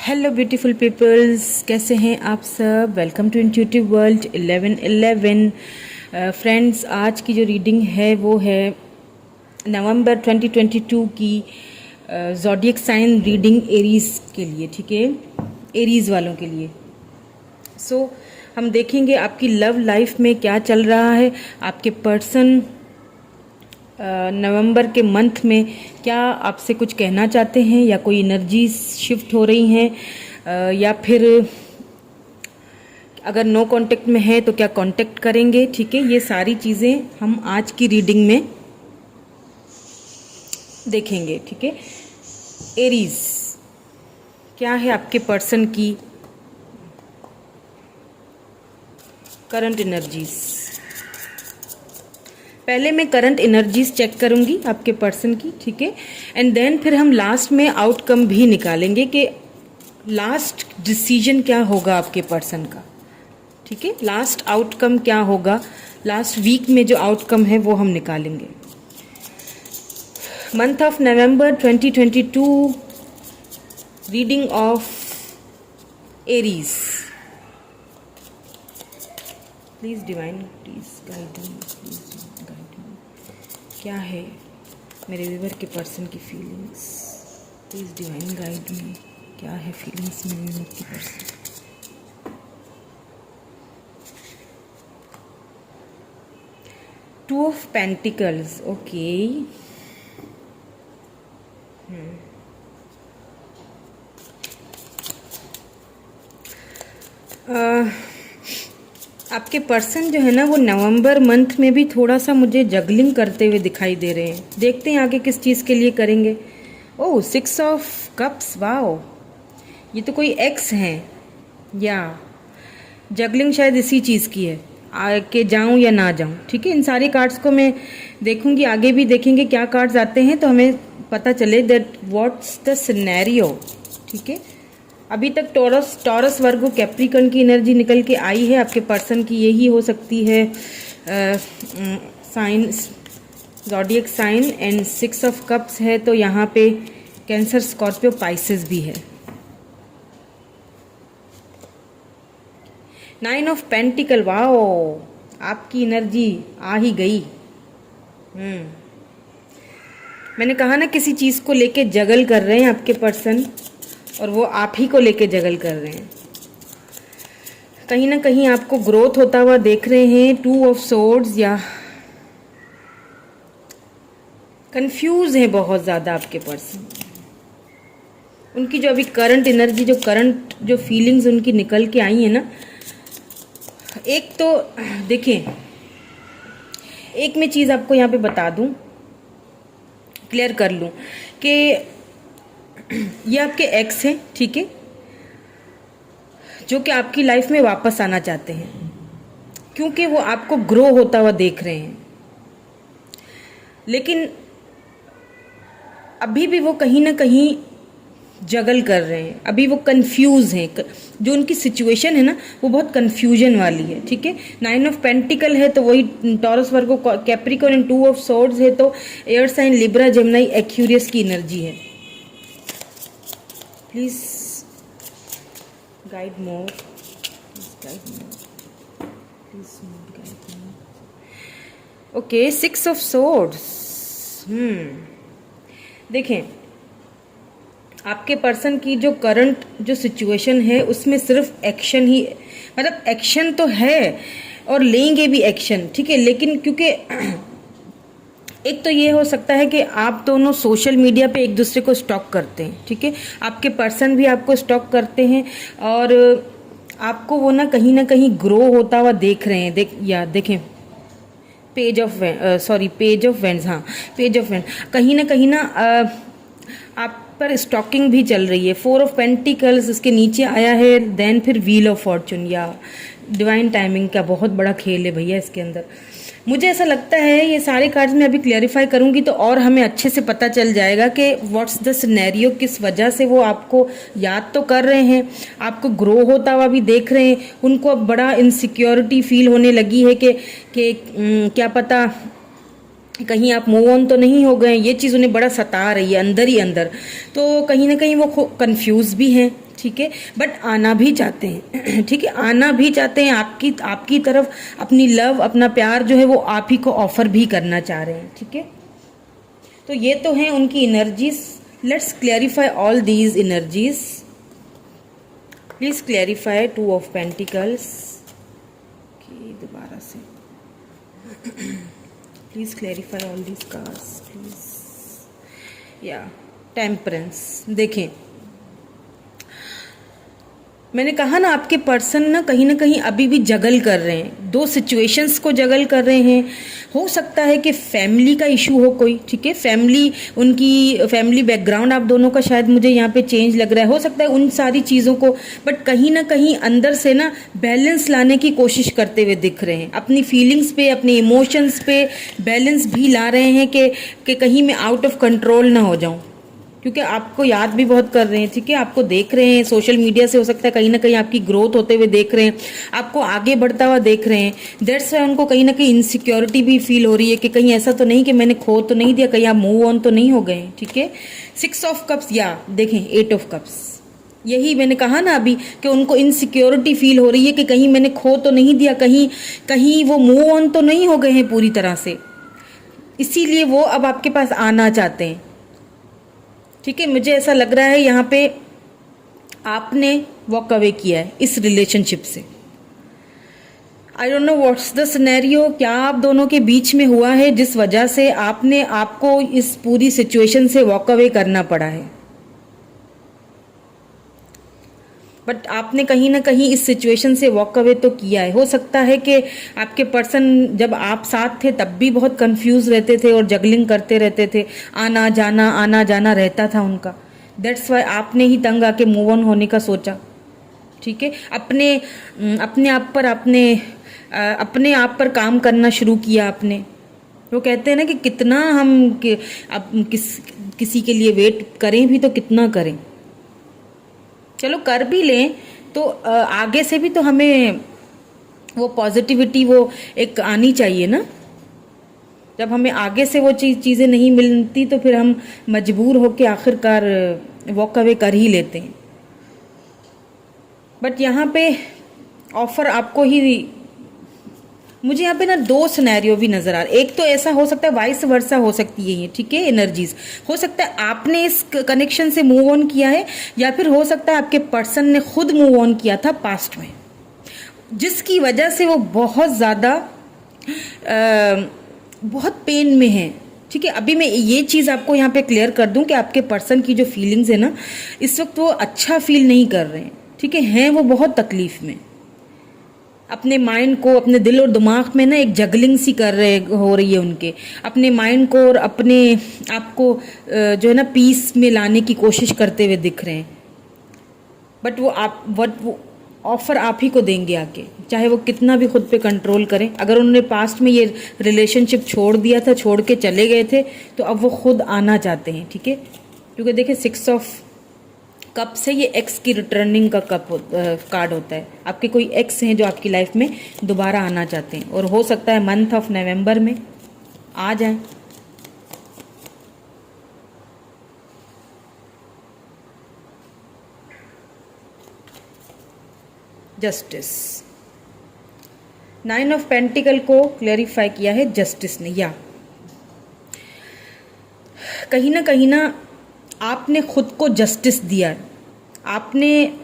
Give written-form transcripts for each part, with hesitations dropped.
Hello beautiful peoples, कैसे हैं आप सब। Welcome to intuitive world 11/11। Friends, आज की जो रीडिंग है वो है नवंबर 2022 की ज़ोडिएक साइन रीडिंग एरीज़ के लिए, ठीक है, एरीज़ वालों के लिए। हम देखेंगे आपकी लव लाइफ में क्या चल रहा है, आपके पर्सन नवंबर के मंथ में क्या आपसे कुछ कहना चाहते हैं, या कोई एनर्जी शिफ्ट हो रही हैं, या फिर अगर नो कांटेक्ट में है तो क्या कांटेक्ट करेंगे। ठीक है, ये सारी चीज़ें हम आज की रीडिंग में देखेंगे। ठीक है, एरीज क्या है आपके पर्सन की करंट एनर्जीज। पहले मैं करंट एनर्जीज चेक करूंगी आपके पर्सन की, ठीक है, एंड देन फिर हम लास्ट में आउटकम भी निकालेंगे कि लास्ट डिसीजन क्या होगा आपके पर्सन का। ठीक है, लास्ट आउटकम क्या होगा, लास्ट वीक में जो आउटकम है वो हम निकालेंगे। Month of November 2022, reading of Aries. Please divine, please guide me, please guide me. क्या है मेरे व्यूअर के पर्सन की feelings. Please divine guide me, क्या है फीलिंग्स मेरे व्यूअर के person. Two of pentacles, okay. आपके पर्सन जो है ना वो नवंबर मंथ में भी थोड़ा सा मुझे जगलिंग करते हुए दिखाई दे रहे हैं। देखते हैं आगे किस चीज़ के लिए करेंगे। ओह, 6 ऑफ कप्स, वाओ, ये तो कोई एक्स हैं, या जगलिंग शायद इसी चीज़ की है, आके जाऊं या ना जाऊं। ठीक है, इन सारे कार्ड्स को मैं देखूंगी, आगे भी देखेंगे क्या कार्ड्स आते हैं तो हमें पता चले दैट व्हाट्स द सिनेरियो। ठीक है, अभी तक टॉरस वर्गो कैप्रिकॉर्न की एनर्जी निकल के आई है आपके पर्सन की, यही हो सकती है sign, zodiac sign, and 6 of cups है तो यहाँ पे कैंसर, स्कॉर्पियो, पाइसेस भी है। 9 ऑफ पेंटिकल, वाओ, आपकी एनर्जी आ ही गई। मैंने कहा ना किसी चीज़ को लेके जगल कर रहे हैं आपके पर्सन, और वो आप ही को लेके जगल कर रहे हैं। कहीं ना कहीं आपको ग्रोथ होता हुआ देख रहे हैं। 2 ऑफ सोर्ड्स, या कंफ्यूज है बहुत ज़्यादा आपके पर्सन। उनकी जो अभी करंट एनर्जी, जो करंट जो फीलिंग्स उनकी निकल के आई है ना, एक तो देखें, एक मैं चीज़ आपको यहाँ पे बता दूं, क्लियर कर लूं कि ये आपके एक्स हैं, ठीक है, जो कि आपकी लाइफ में वापस आना चाहते हैं क्योंकि वो आपको ग्रो होता हुआ देख रहे हैं। लेकिन अभी भी वो कहीं ना कहीं जगल कर रहे हैं, अभी वो कंफ्यूज हैं। जो उनकी सिचुएशन है ना वो बहुत कंफ्यूजन वाली है। ठीक है, 9 ऑफ पेंटिकल है तो वही Taurus Virgo Capricorn, and 2 of swords है तो air sign, Libra, Gemini, Aquarius की एनर्जी है। Please guide more, please guide more, please guide more. Okay, 6 of swords. देखें, आपके पर्सन की जो करंट जो सिचुएशन है उसमें सिर्फ एक्शन ही, मतलब एक्शन तो है और लेंगे भी एक्शन, ठीक है, लेकिन क्योंकि एक तो ये हो सकता है कि आप दोनों सोशल मीडिया पे एक दूसरे को स्टॉक करते हैं। ठीक है, आपके पर्सन भी आपको स्टॉक करते हैं और आपको वो ना कहीं ग्रो होता हुआ देख रहे हैं। देखें, पेज ऑफ वेंड्स, हाँ, पेज ऑफ वेंड, कहीं ना आप पर स्टॉकिंग भी चल रही है। 4 ऑफ पेंटिकल्स उसके नीचे आया है, देन फिर व्हील ऑफ फॉर्चून, या डिवाइन टाइमिंग का बहुत बड़ा खेल है भैया इसके अंदर। मुझे ऐसा लगता है ये सारे कार्ड्स में अभी क्लियरिफाई करूंगी तो और हमें अच्छे से पता चल जाएगा कि व्हाट्स द सिनेरियो, किस वजह से वो आपको याद तो कर रहे हैं, आपको ग्रो होता हुआ भी देख रहे हैं। उनको अब बड़ा इनसिक्योरिटी फील होने लगी है कि क्या पता कहीं आप मूव ऑन तो नहीं हो गए। ये चीज़ उन्हें बड़ा सता रही है अंदर ही अंदर, तो कहीं ना कहीं वो कंफ्यूज भी हैं। ठीक है, बट आना भी चाहते हैं। ठीक है, आना भी चाहते हैं आपकी तरफ, अपनी लव, अपना प्यार जो है वो आप ही को ऑफर भी करना चाह रहे हैं। ठीक है, तो ये तो हैं उनकी energies. Let's clarify all these energies. Please clarify 2 of pentacles की दोबारा से। Please clarify all these cards please. या टेम्परेंस, देखें मैंने कहा ना, आपके पर्सन ना कहीं अभी भी जगल कर रहे हैं, 2 सिचुएशंस को जगल कर रहे हैं। हो सकता है कि फैमिली का इशू हो कोई, ठीक है, उनकी फैमिली बैकग्राउंड आप दोनों का शायद मुझे यहाँ पे चेंज लग रहा है। हो सकता है उन सारी चीज़ों को, बट कहीं ना कहीं अंदर से ना बैलेंस लाने की कोशिश करते हुए दिख रहे हैं। अपनी फीलिंग्स पे, अपने इमोशंस पे बैलेंस भी ला रहे हैं कि कहीं मैं आउट ऑफ कंट्रोल ना हो जाऊँ, क्योंकि आपको याद भी बहुत कर रहे हैं। ठीक है, आपको देख रहे हैं सोशल मीडिया से, हो सकता है कहीं ना कहीं आपकी ग्रोथ होते हुए देख रहे हैं, आपको आगे बढ़ता हुआ देख रहे हैं। दैट्स वाई उनको कहीं ना कहीं इनसिक्योरिटी भी फील हो रही है कि कहीं ऐसा तो नहीं कि मैंने खो तो नहीं दिया, कहीं आप मूव ऑन तो नहीं हो गए। ठीक है, 6 ऑफ कप्स, या देखें 8 ऑफ कप्स, यही मैंने कहा ना अभी कि उनको इनसिक्योरिटी फील हो रही है कि कहीं मैंने खो तो नहीं दिया, कहीं वो मूव ऑन तो नहीं हो गए हैं पूरी तरह से, इसीलिए वो अब आपके पास आना चाहते हैं। ठीक है, मुझे ऐसा लग रहा है यहाँ पे आपने वॉक अवे किया है इस रिलेशनशिप से। I don't know what's the scenario, क्या आप दोनों के बीच में हुआ है जिस वजह से आपको इस पूरी सिचुएशन से वॉक अवे करना पड़ा है। बट आपने कहीं ना कहीं इस सिचुएशन से वॉक अवे तो किया है। हो सकता है कि आपके पर्सन जब आप साथ थे तब भी बहुत कंफ्यूज रहते थे और जगलिंग करते रहते थे, आना जाना रहता था उनका। दैट्स वाई आपने ही तंग आके मूव ऑन होने का सोचा। ठीक है, अपने आप पर काम करना शुरू किया आपने। वो कहते हैं ना कि कितना किसी के लिए वेट करें भी तो कितना करें, चलो कर भी लें तो आगे से भी तो हमें वो पॉजिटिविटी वो एक आनी चाहिए ना। जब हमें आगे से वो चीज़ें नहीं मिलती तो फिर हम मजबूर होकर आखिरकार वॉक अवे कर ही लेते हैं। बट यहाँ पे ऑफर आपको ही, मुझे यहाँ पे ना 2 सिनेरियो भी नजर आ रहे। एक तो ऐसा हो सकता है, वाइस वर्सा हो सकती है ये, ठीक है, एनर्जीज। हो सकता है आपने इस कनेक्शन से मूव ऑन किया है, या फिर हो सकता है आपके पर्सन ने खुद मूव ऑन किया था पास्ट में, जिसकी वजह से वो बहुत ज़्यादा बहुत पेन में है। ठीक है, अभी मैं ये चीज़ आपको यहाँ पे क्लियर कर दूं कि आपके पर्सन की जो फीलिंग्स है ना, इस वक्त वो अच्छा फील नहीं कर रहे हैं। ठीक है, हैं वो बहुत तकलीफ में, अपने माइंड को, अपने दिल और दिमाग में ना एक जगलिंग सी हो रही है उनके, अपने माइंड को और अपने आप को जो है ना पीस में लाने की कोशिश करते हुए दिख रहे हैं। बट वो ऑफर आप ही को देंगे आके, चाहे वो कितना भी खुद पे कंट्रोल करें। अगर उन्होंने पास्ट में ये रिलेशनशिप छोड़ दिया था, छोड़ के चले गए थे, तो अब वो खुद आना चाहते हैं। ठीक है, क्योंकि देखिए 6 ऑफ कप से ये एक्स की रिटर्निंग का कार्ड होता है। आपके कोई एक्स हैं जो आपकी लाइफ में दोबारा आना चाहते हैं, और हो सकता है मंथ ऑफ नवंबर में आ जाएं। जस्टिस, 9 ऑफ पेंटिकल को क्लैरिफाई किया है जस्टिस ने। या कहीं ना आपने खुद को जस्टिस दिया।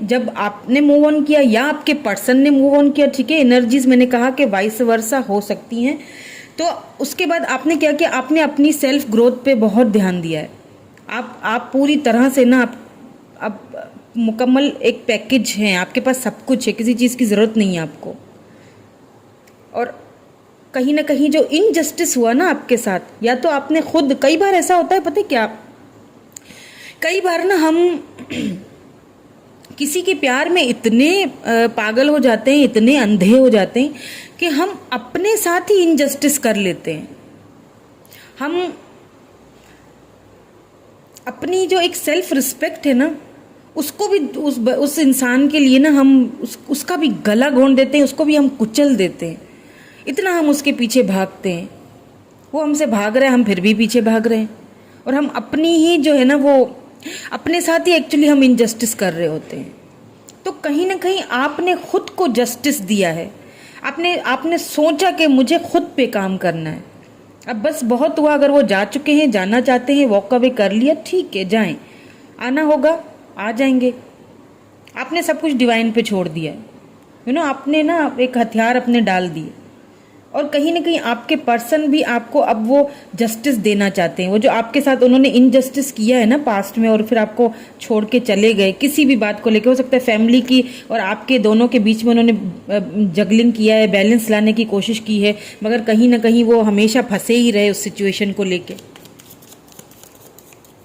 जब आपने मूव ऑन किया या आपके पर्सन ने मूव ऑन किया, ठीक है, एनर्जीज मैंने कहा कि वाइस वर्सा हो सकती हैं, तो उसके बाद आपने क्या किया, आपने अपनी सेल्फ ग्रोथ पे बहुत ध्यान दिया है। आप पूरी तरह से ना आप मुकम्मल एक पैकेज हैं, आपके पास सब कुछ है, किसी चीज़ की ज़रूरत नहीं है आपको। और कहीं ना कहीं जो इनजस्टिस हुआ ना आपके साथ, या तो आपने खुद, कई बार ऐसा होता है, पता है क्या, कई बार ना हम किसी के प्यार में इतने पागल हो जाते हैं, इतने अंधे हो जाते हैं कि हम अपने साथ ही इनजस्टिस कर लेते हैं। हम अपनी जो एक सेल्फ रिस्पेक्ट है ना, उसको भी उस इंसान के लिए ना हम उसका भी गला घोंट देते हैं, उसको भी हम कुचल देते हैं। इतना हम उसके पीछे भागते हैं, वो हमसे भाग रहा है, हम फिर भी पीछे भाग रहे हैं, और हम अपनी ही जो है ना वो अपने साथ ही एक्चुअली हम इनजस्टिस कर रहे होते हैं। तो कहीं ना कहीं आपने खुद को जस्टिस दिया है। आपने आपने सोचा कि मुझे खुद पे काम करना है। अब बस बहुत हुआ, अगर वो जा चुके हैं, जाना चाहते हैं, वॉक अवे कर लिया, ठीक है, जाएं। आना होगा आ जाएंगे। आपने सब कुछ डिवाइन पे छोड़ दिया है। आपने ना एक हथियार अपने डाल दिए, और कहीं ना कहीं आपके पर्सन भी आपको अब वो जस्टिस देना चाहते हैं। वो जो आपके साथ उन्होंने इनजस्टिस किया है ना पास्ट में, और फिर आपको छोड़ के चले गए किसी भी बात को लेकर, हो सकता है फैमिली की और आपके दोनों के बीच में उन्होंने जगलिंग किया है, बैलेंस लाने की कोशिश की है, मगर कहीं ना कहीं वो हमेशा फंसे ही रहे उस सिचुएशन को लेके।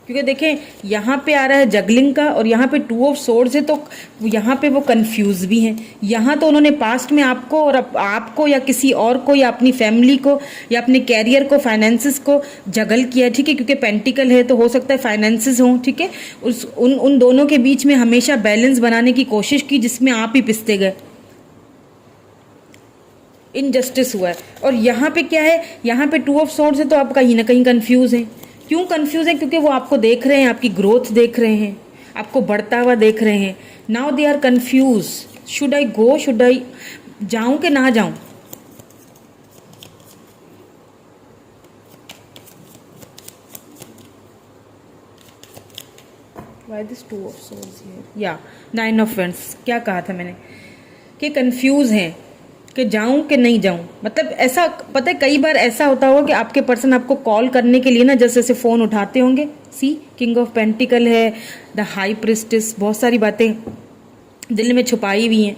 क्योंकि देखें यहाँ पे आ रहा है जगलिंग का, और यहाँ पे 2 ऑफ सोर्ड्स है, तो यहाँ पे वो कंफ्यूज भी हैं। यहाँ तो उन्होंने पास्ट में आपको और आपको या किसी और को या अपनी फैमिली को या अपने कैरियर को, फाइनेंसिस को जगल किया, ठीक है, क्योंकि पेंटिकल है तो हो सकता है फाइनेंसिस हों, ठीक है। उन दोनों के बीच में हमेशा बैलेंस बनाने की कोशिश की, जिसमें आप ही पिसते गए, इनजस्टिस हुआ है। और यहाँ पे क्या है, यहाँ पे 2 ऑफ सोर्ड्स है, तो आप कहीं ना कहीं कंफ्यूज हैं। क्यों कंफ्यूज है? क्योंकि वो आपको देख रहे हैं, आपकी ग्रोथ देख रहे हैं, आपको बढ़ता हुआ देख रहे हैं। Now they are confuse, should I go, should I जाऊं कि ना जाऊं। Why this 2 of swords here? या 9 of wands, क्या कहा था मैंने कि कंफ्यूज हैं कि जाऊं कि नहीं जाऊं। मतलब ऐसा पता है, कई बार ऐसा होता होगा कि आपके पर्सन आपको कॉल करने के लिए ना जैसे जैसे फ़ोन उठाते होंगे, सी किंग ऑफ पेंटिकल है, द हाई प्रिस्टेस, बहुत सारी बातें दिल में छुपाई हुई हैं।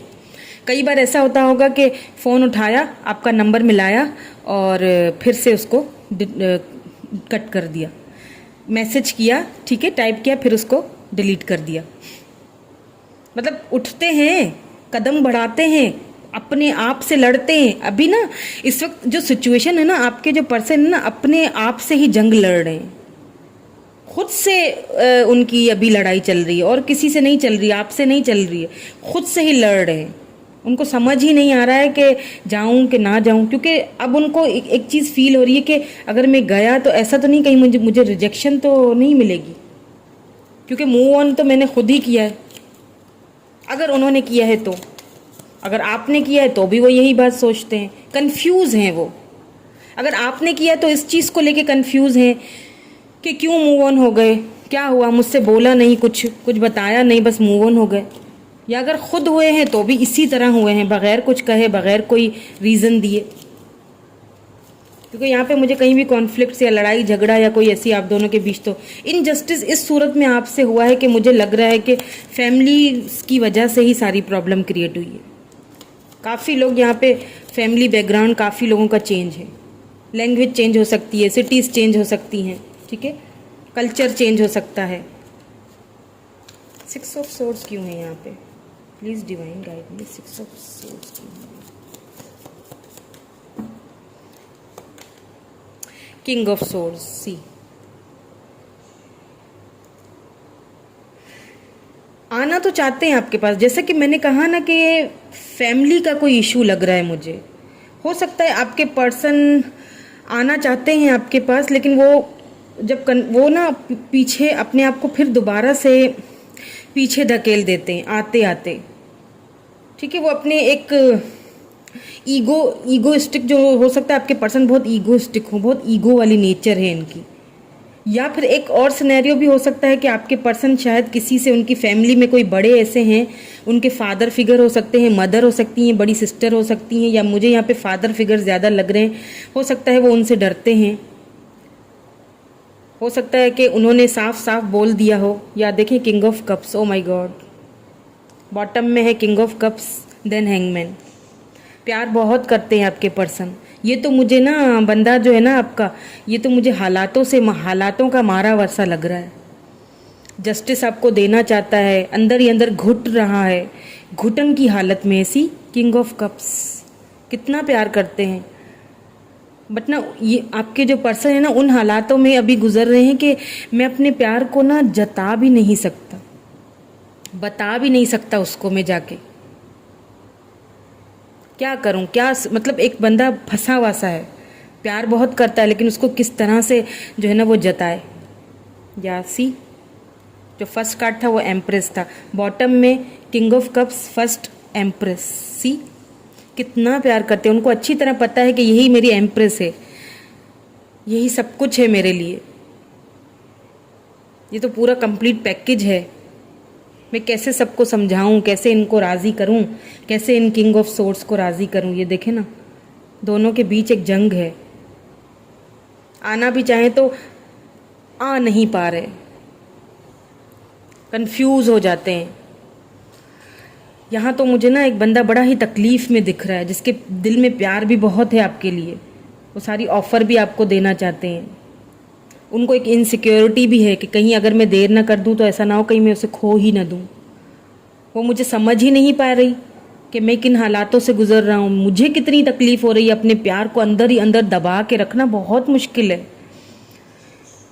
कई बार ऐसा होता होगा कि फ़ोन उठाया, आपका नंबर मिलाया और फिर से उसको कट कर दिया, मैसेज किया, ठीक है, टाइप किया, फिर उसको डिलीट कर दिया। मतलब उठते हैं, कदम बढ़ाते हैं, अपने आप से लड़ते हैं। अभी ना इस वक्त जो सिचुएशन है ना, आपके जो पर्सन है ना, अपने आप से ही जंग लड़ रहे हैं, खुद से उनकी अभी लड़ाई चल रही है, और किसी से नहीं चल रही है, आपसे नहीं चल रही है, खुद से ही लड़ रहे हैं। उनको समझ ही नहीं आ रहा है कि जाऊं कि ना जाऊं, क्योंकि अब उनको एक चीज़ फील हो रही है कि अगर मैं गया तो ऐसा तो नहीं कहीं मुझे रिजेक्शन तो नहीं मिलेगी, क्योंकि मूव ऑन तो मैंने खुद ही किया है। अगर उन्होंने किया है तो, अगर आपने किया है तो भी वो यही बात सोचते हैं, कंफ्यूज हैं वो। अगर आपने किया तो इस चीज़ को लेके कंफ्यूज हैं कि क्यों मूव ऑन हो गए, क्या हुआ, मुझसे बोला नहीं, कुछ बताया नहीं, बस मूव ऑन हो गए। या अगर खुद हुए हैं तो भी इसी तरह हुए हैं, बगैर कुछ कहे, बगैर कोई रीज़न दिए। क्योंकि यहाँ पे मुझे कहीं भी कॉन्फ्लिक्ट या लड़ाई झगड़ा या कोई ऐसी आप दोनों के बीच तो इनजस्टिस इस सूरत में आपसे हुआ है कि मुझे लग रहा है कि फैमिली की वजह से ही सारी प्रॉब्लम क्रिएट हुई है। काफ़ी लोग यहाँ पे फैमिली बैकग्राउंड, काफ़ी लोगों का चेंज है, लैंग्वेज चेंज हो सकती है, सिटीज़ चेंज हो सकती हैं, ठीक है, कल्चर चेंज हो सकता है। 6 ऑफ सोर्ड्स क्यों है यहाँ पे? Please divine guide me, 6 of swords क्यों है? किंग ऑफ सोर्ड्स, सी आना तो चाहते हैं आपके पास, जैसे कि मैंने कहा ना कि फैमिली का कोई इशू लग रहा है मुझे। हो सकता है आपके पर्सन आना चाहते हैं आपके पास, लेकिन वो ना पीछे अपने आप को फिर दोबारा से पीछे धकेल देते हैं आते आते, ठीक है। वो अपने एक ईगोइस्टिक, जो हो सकता है आपके पर्सन बहुत ईगोइस्टिक हो, बहुत ईगो वाली नेचर है इनकी। या फिर एक और सिनेरियो भी हो सकता है कि आपके पर्सन शायद किसी से, उनकी फैमिली में कोई बड़े ऐसे हैं, उनके फादर फिगर हो सकते हैं, मदर हो सकती हैं, बड़ी सिस्टर हो सकती हैं, या मुझे यहाँ पे फादर फिगर ज़्यादा लग रहे हैं। हो सकता है वो उनसे डरते हैं, हो सकता है कि उन्होंने साफ साफ बोल दिया हो। या देखें king of cups, oh my god, bottom में है king of cups, then hangman. प्यार बहुत करते हैं आपके पर्सन। ये तो मुझे ना बंदा जो है ना आपका, ये तो मुझे हालातों का मारा वर्षा लग रहा है। जस्टिस आपको देना चाहता है, अंदर ही अंदर घुट रहा है, घुटन की हालत में ऐसी। किंग ऑफ कप्स, कितना प्यार करते हैं, बट ना ये आपके जो पर्सन है ना उन हालातों में अभी गुजर रहे हैं कि मैं अपने प्यार को ना जता भी नहीं सकता, बता भी नहीं सकता उसको मैं जाके, क्या करूं, क्या मतलब एक बंदा फंसा हुआ सा है, प्यार बहुत करता है, लेकिन उसको किस तरह से जो है ना वो जताए। या सी जो फर्स्ट कार्ड था वो एम्प्रेस था, बॉटम में king of cups, first empress. See कितना प्यार करते हैं, उनको अच्छी तरह पता है कि यही मेरी एम्प्रेस है, यही सब कुछ है मेरे लिए, ये तो पूरा कंप्लीट पैकेज है। मैं कैसे सबको समझाऊं, कैसे इनको राज़ी करूं, कैसे इन किंग ऑफ सोर्ड्स को राज़ी करूं। ये देखे ना, दोनों के बीच एक जंग है, आना भी चाहे तो आ नहीं पा रहे, कंफ्यूज हो जाते हैं। यहाँ तो मुझे ना एक बंदा बड़ा ही तकलीफ़ में दिख रहा है, जिसके दिल में प्यार भी बहुत है आपके लिए, वो सारी ऑफ़र भी आपको देना चाहते हैं। उनको एक इनसिक्योरिटी भी है कि कहीं अगर मैं देर ना कर दूं तो ऐसा ना हो कहीं मैं उसे खो ही ना दूं। वो मुझे समझ ही नहीं पा रही कि मैं किन हालातों से गुजर रहा हूँ, मुझे कितनी तकलीफ़ हो रही है। अपने प्यार को अंदर ही अंदर दबा के रखना बहुत मुश्किल है।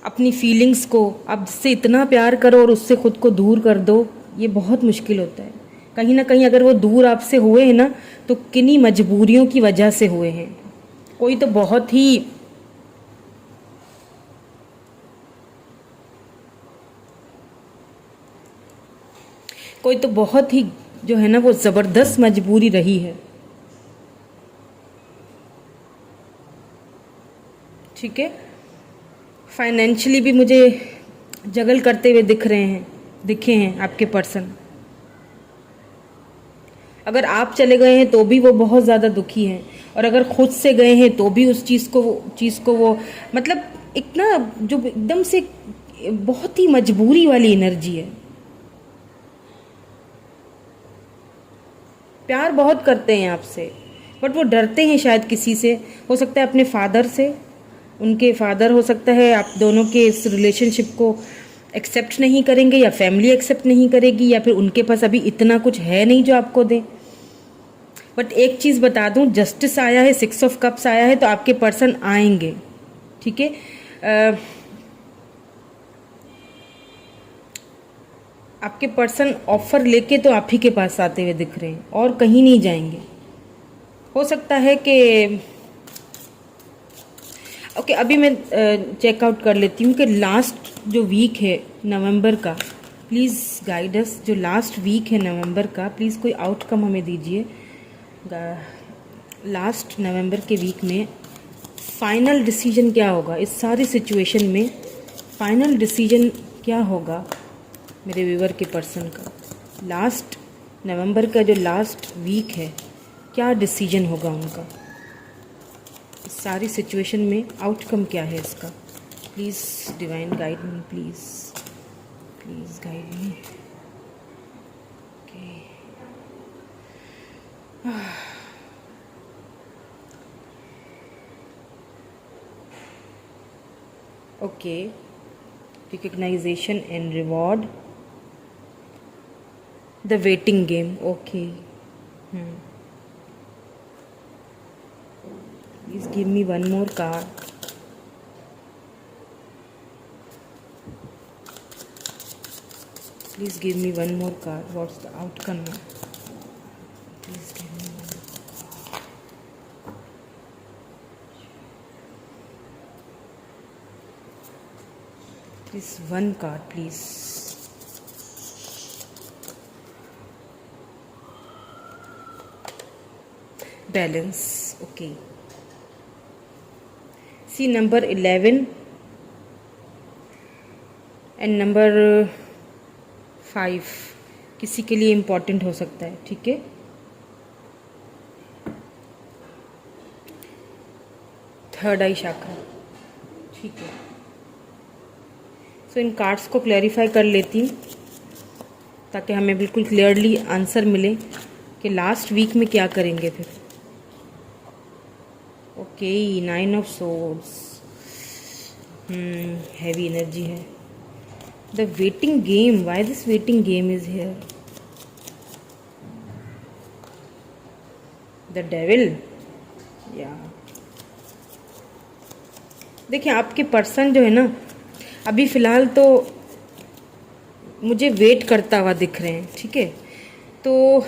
अपनी फीलिंग्स को आप जिससे इतना प्यार करो और उससे खुद को दूर कर दो, ये बहुत मुश्किल होता है। कहीं ना कहीं अगर वो दूर आपसे हुए हैं ना, तो किन्हीं मजबूरियों की वजह से हुए हैं। कोई तो बहुत ही जो है ना, वो ज़बरदस्त मजबूरी रही है। ठीक है, फाइनेंशियली भी मुझे जगल करते हुए दिखे हैं आपके पर्सन। अगर आप चले गए हैं तो भी वो बहुत ज़्यादा दुखी हैं, और अगर खुद से गए हैं तो भी उस चीज़ को वो मतलब एक ना जो एकदम से बहुत ही मजबूरी वाली एनर्जी है। प्यार बहुत करते हैं आपसे, बट वो डरते हैं शायद किसी से, हो सकता है अपने फादर से। उनके फादर हो सकता है आप दोनों के इस रिलेशनशिप को एक्सेप्ट नहीं करेंगे, या फैमिली एक्सेप्ट नहीं करेगी, या फिर उनके पास अभी इतना कुछ है नहीं जो आपको दे। बट एक चीज़ बता दूं, जस्टिस आया है, 6 ऑफ कप्स आया है, तो आपके पर्सन आएंगे। ठीक है, आपके पर्सन ऑफर लेके तो आप ही के पास आते हुए दिख रहे हैं और कहीं नहीं जाएंगे। हो सकता है कि ओके, अभी मैं चेकआउट कर लेती हूँ कि लास्ट जो वीक है नवंबर का, प्लीज़ गाइड अस। जो लास्ट वीक है नवंबर का, प्लीज़ कोई आउटकम हमें दीजिए। लास्ट नवंबर के वीक में फाइनल डिसीजन क्या होगा इस सारी सिचुएशन में? फाइनल डिसीजन क्या होगा मेरे व्यूवर के पर्सन का? लास्ट नवंबर का जो लास्ट वीक है, क्या डिसीजन होगा उनका इस सारी सिचुएशन में? आउटकम क्या है इसका? Please divine guide me, please guide me. Okay, recognisation and reward, the waiting game. Okay, please give me one more card. Please give me one more card. What's the outcome? Please give me please one card, please. Balance. Okay, see number 11 and number 5 किसी के लिए important हो सकता है। ठीक है, third आई शाखा। ठीक है, सो इन कार्ड्स को क्लैरिफाई कर लेती हूँ ताकि हमें बिल्कुल क्लियरली आंसर मिले कि लास्ट वीक में क्या करेंगे फिर। Okay, 9 of swords, heavy energy है। The waiting game, why this waiting game is here? The devil, या देखिए आपके पर्सन जो है ना, अभी फ़िलहाल तो मुझे वेट करता हुआ दिख रहे हैं। ठीक है, तो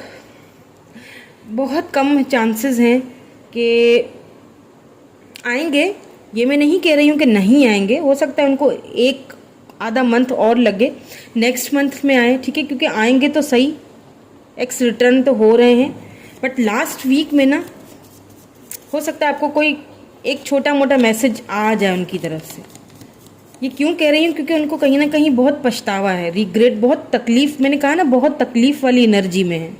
बहुत कम चांसेस हैं कि आएंगे। ये मैं नहीं कह रही हूँ कि नहीं आएंगे, हो सकता है उनको आधा मंथ और लगे, नेक्स्ट मंथ में आए। ठीक है, क्योंकि आएंगे तो सही, एक्स रिटर्न तो हो रहे हैं, बट लास्ट वीक में ना हो सकता है आपको कोई एक छोटा मोटा मैसेज आ जाए उनकी तरफ से। ये क्यों कह रही हूँ, क्योंकि उनको कहीं ना कहीं बहुत पछतावा है, रिग्रेट, बहुत तकलीफ, मैंने कहा ना बहुत तकलीफ वाली एनर्जी में है।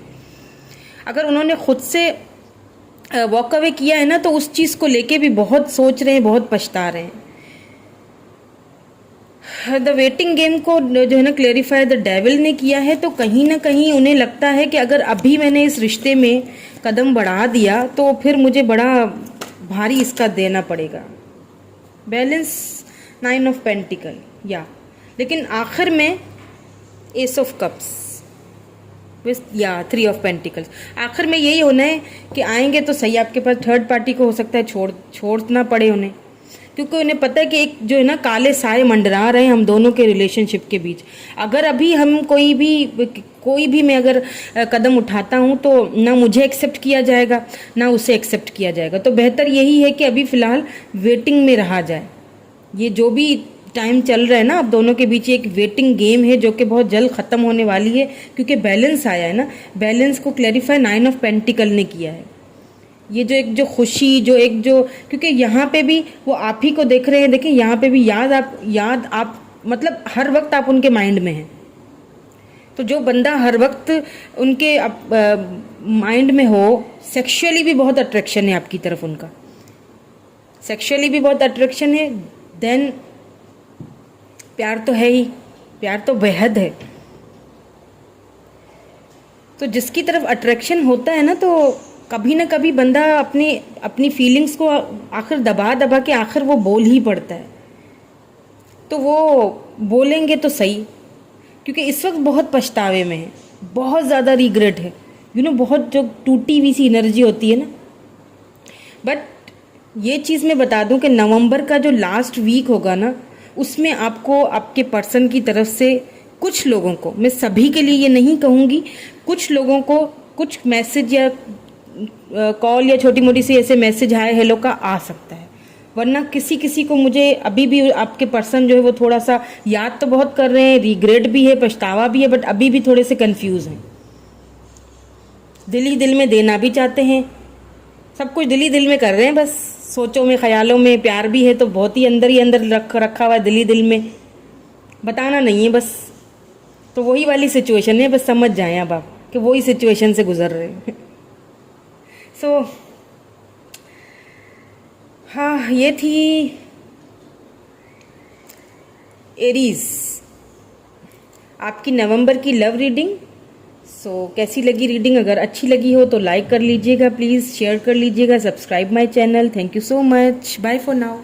अगर उन्होंने खुद से वॉक अवे किया है ना तो उस चीज़ को लेके भी बहुत सोच रहे हैं, बहुत पछता रहे हैं। द वेटिंग गेम को जो है ना क्लेरिफाई द डेविल ने किया है, तो कहीं ना कहीं उन्हें लगता है कि अगर अभी मैंने इस रिश्ते में कदम बढ़ा दिया तो फिर मुझे बड़ा भारी इसका देना पड़ेगा। बैलेंस 9 ऑफ पेंटिकल या, लेकिन आखिर में एस ऑफ कप्स या 3 ऑफ पेंटिकल्स, आखिर में यही होना है कि आएंगे तो सही आपके पास, थर्ड पार्टी को हो सकता है छोड़ना पड़े उन्हें, क्योंकि उन्हें पता है कि एक जो है ना काले साए मंडरा रहे हैं हम दोनों के रिलेशनशिप के बीच। अगर अभी हम कोई भी मैं अगर कदम उठाता हूँ तो ना मुझे एक्सेप्ट किया जाएगा ना उसे एक्सेप्ट किया जाएगा, तो बेहतर यही है कि अभी फ़िलहाल वेटिंग में रहा जाए। ये जो भी टाइम चल रहा है ना आप दोनों के बीच, एक वेटिंग गेम है जो कि बहुत जल्द ख़त्म होने वाली है, क्योंकि बैलेंस आया है ना, बैलेंस को क्लैरिफाई 9 ऑफ पेंटिकल ने किया है। ये जो एक जो खुशी जो एक जो, क्योंकि यहाँ पे भी वो आप ही को देख रहे हैं, देखिए यहाँ पे भी याद आप मतलब हर वक्त आप उनके माइंड में हैं। तो जो बंदा हर वक्त उनके माइंड में हो, सेक्सुअली भी बहुत अट्रैक्शन है आपकी तरफ, उनका सेक्सुअली भी बहुत अट्रैक्शन है, देन प्यार तो है ही, प्यार तो बेहद है। तो जिसकी तरफ अट्रैक्शन होता है ना, तो कभी ना कभी बंदा अपनी फीलिंग्स को आखिर दबा के आखिर वो बोल ही पड़ता है। तो वो बोलेंगे तो सही, क्योंकि इस वक्त बहुत पछतावे में है, बहुत ज़्यादा रिग्रेट है, बहुत जो टूटी हुई सी एनर्जी होती है ना। बट ये चीज़ मैं बता दूं कि नवंबर का जो लास्ट वीक होगा ना, उसमें आपको आपके पर्सन की तरफ से कुछ लोगों को, मैं सभी के लिए ये नहीं कहूँगी, कुछ लोगों को कुछ मैसेज या कॉल या छोटी मोटी सी ऐसे मैसेज हाय हेलो का आ सकता है। वरना किसी को मुझे अभी भी आपके पर्सन जो है वो थोड़ा सा याद तो बहुत कर रहे हैं, रिग्रेट भी है, पछतावा भी है, बट अभी भी थोड़े से कंफ्यूज हैं। दिल ही दिल में देना भी चाहते हैं, सब कुछ दिल ही दिल में कर रहे हैं, बस सोचों में ख्यालों में प्यार भी है तो बहुत ही अंदर रखा हुआ है दिल ही दिल में, बताना नहीं है बस। तो वही वाली सिचुएशन है, बस समझ जाएं अब आप कि वही सिचुएशन से गुजर रहे हैं। सो हाँ, ये थी एरीज आपकी नवंबर की लव रीडिंग। सो कैसी लगी रीडिंग? अगर अच्छी लगी हो तो लाइक कर लीजिएगा, प्लीज़ शेयर कर लीजिएगा, subscribe my channel. Thank you so much, bye for now.